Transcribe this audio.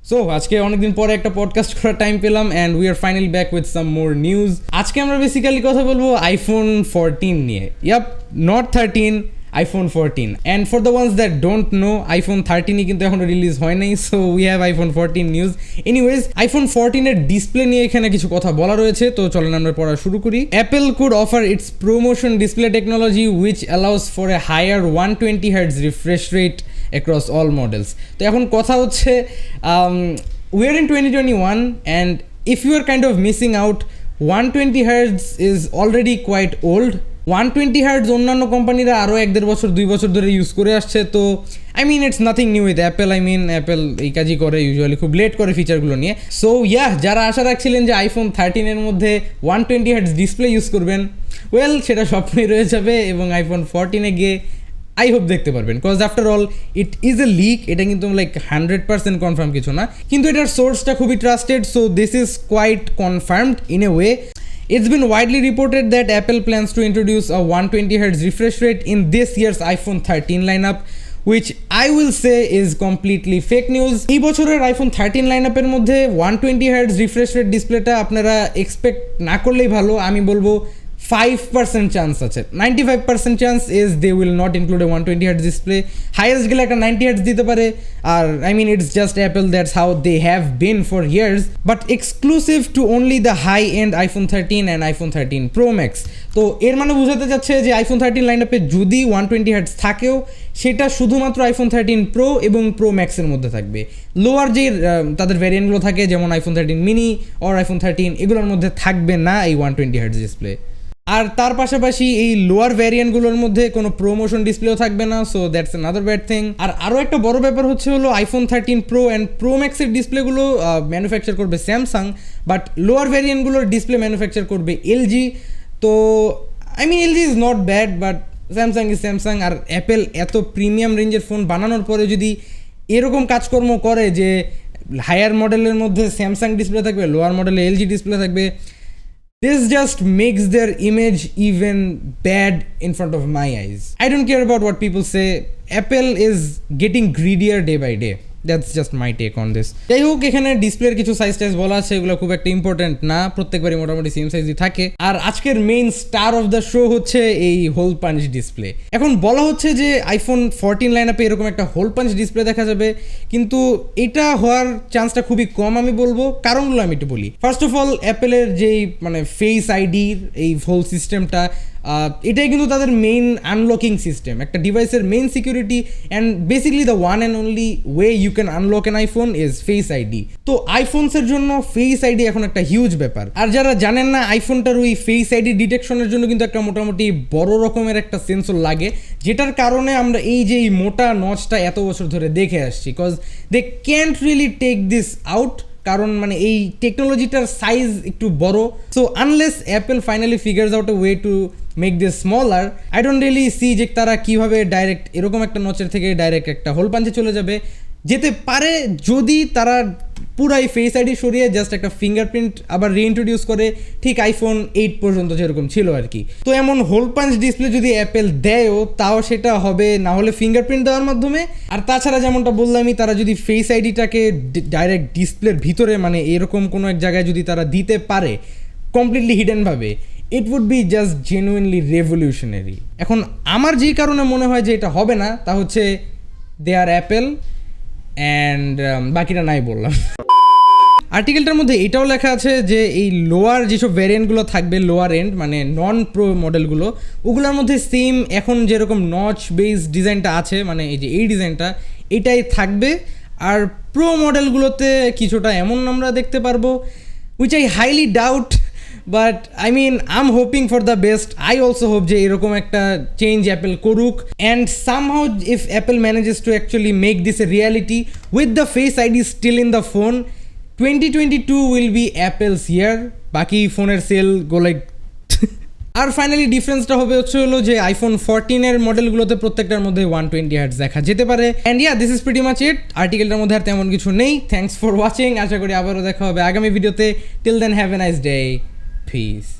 So আজকে অনেকদিন পরে একটা পডকাস্ট করার টাইম পেলাম and we are finally back with some more news. আজকে আমরা বেসিক্যালি কথা বলবো আইফোন 14 নিয়ে। Yup, not 13, iPhone 14। And for the ones that don't know, iPhone 13ই কিন্তু এখনো রিলিজ হয় নাই, so we have iPhone 14 news. Anyways, iPhone 14 এর ডিসপ্লে নিয়ে এখানে কিছু কথা বলা রয়েছে, তো চলেন আমরা পড়া শুরু করি। Apple could offer its ProMotion display technology which allows for a higher 120 Hz refresh rate across all models. তো এখন কথা হচ্ছে, we are in 2021 and if you are kind of missing out, 120 Hz is already quite old. 120 Hz অন্যান্য কোম্পানিরা আরও 1-1.5 বছর 2 বছর ধরে ইউজ করে আসছে। তো I mean it's nothing new with Apple. Apple এই কাজই করে, ইউজুয়ালি খুব লেট করে ফিচারগুলো নিয়ে। সো যারা আশা রাখছিলেন যে আইফোন 13 এর মধ্যে 120 Hz ডিসপ্লে ইউজ করবেন, ওয়েল সেটা স্বপ্নই রয়ে যাবে এবং আইফোন 14 এ গিয়ে আই হোপ দেখতে পারবেন। Cause after all it is a leak, এটা কিন্তু লাইক 100% কনফার্ম কিছু না, কিন্তু এটার সোর্সটা খুবই trusted, so this is quite confirmed in a way. It's been widely reported that Apple plans to introduce a 120 Hz refresh rate in this year's iPhone 13 lineup, which I will say is completely fake news. এই বছরের iPhone 13 লাইনআপের মধ্যে 120 Hz refresh rate ডিসপ্লেটা আপনারা expect না করলেই ভালো। আমি বলবো 5% চান্স আছে, 95% chance is they will not include a 120 Hz display. Highest গেলে একটা 90 Hz দিতে পারে। আর it's just Apple, that's how they have been for years, but exclusive to only the high end iPhone 13 and iPhone 13 pro max. তো এর মানে বোঝাতে যাচ্ছে যে আইফোন 13 লাইনআপে যদি 120 Hz থাকেও, সেটা শুধুমাত্র আইফোন 13 প্রো এবং প্রো ম্যাক্সের মধ্যে থাকবে। লোয়ার যে তাদের ভ্যারিয়েন্টগুলো থাকে, যেমন আইফোন 13 মিনি অর আইফোন 13, এগুলোর মধ্যে থাকবে না এই 120 Hz ডিসপ্লে। আর তার পাশাপাশি এই লোয়ার ভ্যারিয়েন্টগুলোর মধ্যে কোনো প্রোমোশন ডিসপ্লেও থাকবে না, so that's another bad thing. আর আরও একটা বড় ব্যাপার হলো আইফোন 13 প্রো অ্যান্ড প্রো ম্যাক্সের ডিসপ্লেগুলো ম্যানুফ্যাকচার করবে স্যামসাং, বাট লোয়ার ভ্যারিয়েন্টগুলোর ডিসপ্লে ম্যানুফ্যাকচার করবে এলজি। তো LG is not bad, but Samsung is Samsung. আর অ্যাপেল এত প্রিমিয়াম রেঞ্জের ফোন বানানোর পরে যদি এরকম কাজকর্ম করে যে হায়ার মডেলের মধ্যে স্যামসাং ডিসপ্লে থাকবে, লোয়ার মডেলে এলজি ডিসপ্লে থাকবে, this just makes their image even bad in front of my eyes. I don't care about what people say. Apple is getting greedier day by day. That's just my take on this. যাই হোক, এখানে ডিসপ্লের কিছু size বলা আছে, এগুলো খুব একটা ইম্পর্টেন্ট না, প্রত্যেকবারই মোটামুটি সেম সাইজই থাকে। আর আজকের main star of the show হচ্ছে এই হোল পাঞ্চ ডিসপ্লে। এখন বলা হচ্ছে যে আইফোন 14 লাইনআপে এরকম একটা হোল পাঞ্চ ডিসপ্লে দেখা যাবে, কিন্তু এটা হওয়ার চান্সটা খুবই কম। আমি বলবো কারণগুলো আমি একটু বলি। ফার্স্ট অফ অল, অ্যাপেলের যেই ফেস আইডির এই হোল সিস্টেমটা, এটাই কিন্তু তাদের মেইন আনলকিং সিস্টেম, একটা ডিভাইসের main security and basically the one and only way you can unlock an iPhone is Face ID. তো আইফোনসের জন্য ফেস আইডি এখন একটা হিউজ ব্যাপার। আর যারা জানেন না, আইফোনটার ওই ফেস আইডি ডিটেকশনের জন্য কিন্তু একটা মোটামুটি বড় রকমের একটা সেন্সর লাগে, যেটার কারণে আমরা এই যে এই মোটা নচটা এত বছর ধরে দেখে আসছি, cause they can't really take this out, কারণ এই টেকনোলজিটার সাইজ একটু বড়। So unless Apple finally figures out a way to make this smaller, I don't really see যে তারা কীভাবে ডাইরেক্ট এরকম একটা নচের থেকে ডাইরেক্ট একটা হোল পাঞ্চে চলে যাবে। যেতে পারে যদি তারা পুরাই ফেস আইডি সরিয়ে জাস্ট একটা ফিঙ্গারপ্রিন্ট আবার রিইন্ট্রোডিউস করে, ঠিক আইফোন 8 পর্যন্ত যেরকম ছিল আর কি। তো এমন হোল পাঞ্চ ডিসপ্লে যদি অ্যাপেল দেয়ও, তাও সেটা হবে না হলে ফিঙ্গারপ্রিন্ট দেওয়ার মাধ্যমে। আর তাছাড়া যেমনটা বললামই, তারা যদি ফেস আইডিটাকে ডাইরেক্ট ডিসপ্লের ভিতরে এরকম কোনো এক জায়গায় যদি তারা দিতে পারে কমপ্লিটলি হিডেনভাবে, it would be just genuinely revolutionary. এখন আমার যেই কারণে মনে হয় যে এটা হবে না, তা হচ্ছে দে আর অ্যাপেল অ্যান্ড বাকিটা নাই বললাম। আর্টিকেলটার মধ্যে এটাও লেখা আছে যে এই লোয়ার যেসব ভ্যারিয়েন্টগুলো থাকবে, লোয়ার এন্ড নন প্রো মডেলগুলো, ওগুলোর মধ্যে সেম এখন যেরকম নচ বেস ডিজাইনটা আছে, এই যে এই ডিজাইনটা, এটাই থাকবে। আর প্রো মডেলগুলোতে কিছুটা এমন আমরা দেখতে পারবো, which I highly doubt, but I'm hoping for the best. I also hope যে এরকম একটা চেঞ্জ অ্যাপেল করুক, and somehow if Apple manages to actually make this a reality with the face ID still in the phone, 2022 will be Apple's year. বাকি ফোনের sell গোলাইক। আর finally ডিফারেন্সটা হলো যে iPhone 14 এর মডেলগুলোতে প্রত্যেকটার মধ্যে 120 Hz দেখা যেতে পারে। And this is pretty much it. আর্টিকেলটার মধ্যে আর তেমন কিছু নেই। Thanks for watching. আশা করি আবারও দেখা হবে আগামী ভিডিওতে। Till then have a nice day. Peace.